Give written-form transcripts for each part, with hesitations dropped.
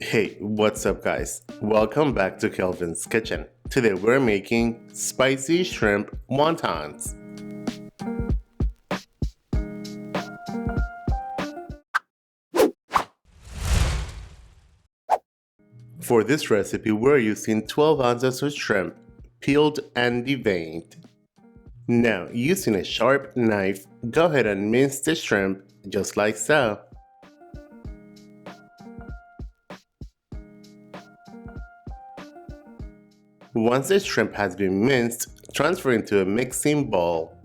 Hey, what's up guys? Welcome back to Kelvin's Kitchen. Today we're making spicy shrimp wontons. For this recipe, we're using 12 ounces of shrimp, peeled and deveined. Now, using a sharp knife, go ahead and mince the shrimp just like so. Once the shrimp has been minced, transfer into a mixing bowl.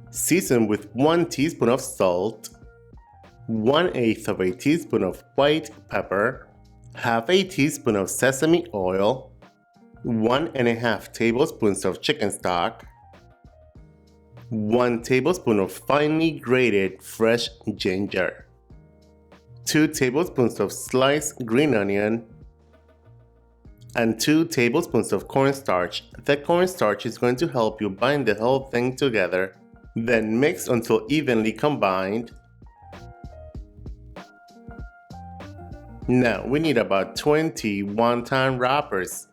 Season with 1 teaspoon of salt, 1/8 of a teaspoon of white pepper, half a teaspoon of sesame oil, 1½ tablespoons of chicken stock, 1 tablespoon of finely grated fresh ginger, 2 tablespoons of sliced green onion, and 2 tablespoons of cornstarch. The cornstarch is going to help you bind the whole thing together. Then mix until evenly combined. Now we need about 20 wonton wrappers.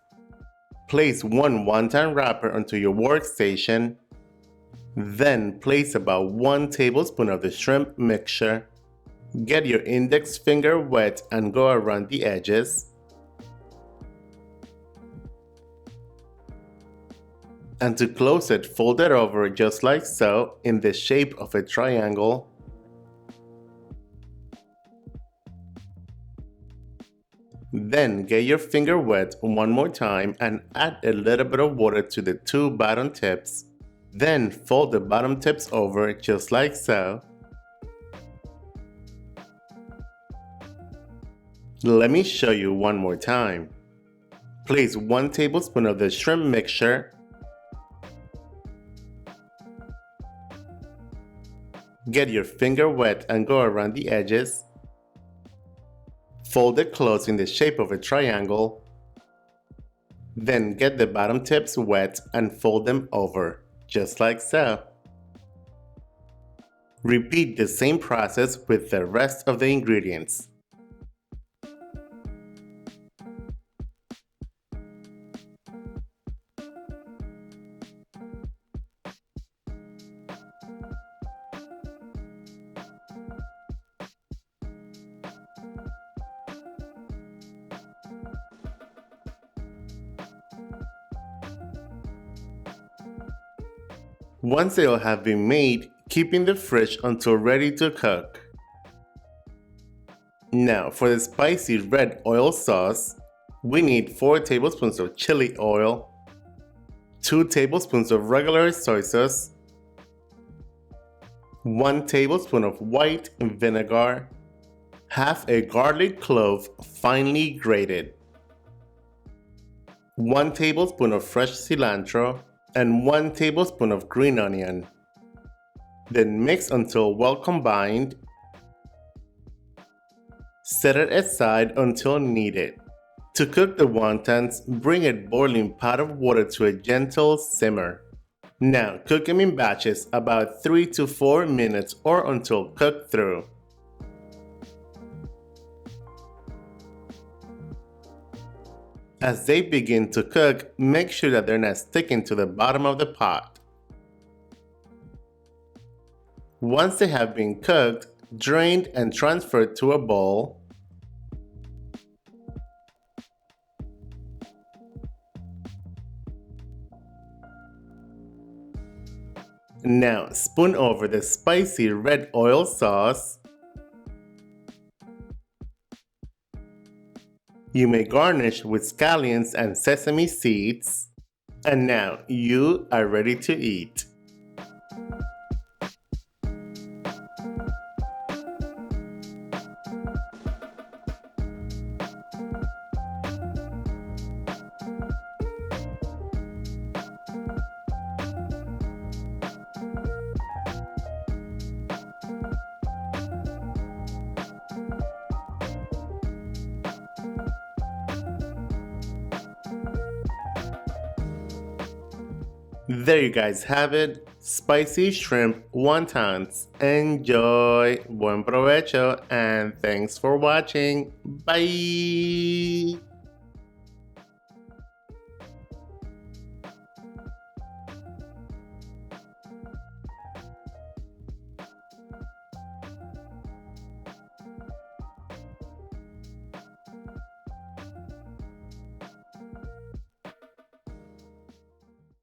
Place 1 wonton wrapper onto your workstation. Then place about 1 tablespoon of the shrimp mixture. Get your index finger wet and go around the edges. And to close it, fold it over just like so in the shape of a triangle. Then get your finger wet one more time and add a little bit of water to the 2 bottom tips. Then fold the bottom tips over just like so. Let me show you one more time. Place 1 tablespoon of the shrimp mixture. Get your finger wet and go around the edges. Fold it close in the shape of a triangle. Then get the bottom tips wet and fold them over, just like so. Repeat the same process with the rest of the ingredients. Once they all have been made, keep in the fridge until ready to cook. Now for the spicy red oil sauce, we need 4 tablespoons of chili oil, 2 tablespoons of regular soy sauce, 1 tablespoon of white vinegar, half a garlic clove finely grated, 1 tablespoon of fresh cilantro, and 1 tablespoon of green onion. Then mix until well combined. Set it aside until needed. To cook the wontons, bring a boiling pot of water to a gentle simmer. Now cook them in batches about 3 to 4 minutes or until cooked through. As they begin to cook, make sure that they're not sticking to the bottom of the pot. Once they have been cooked, drained and transferred to a bowl, now spoon over the spicy red oil sauce. You may garnish with scallions and sesame seeds. And now you are ready to eat. There you guys have it, spicy shrimp wontons. Enjoy! Buen provecho and thanks for watching. Bye!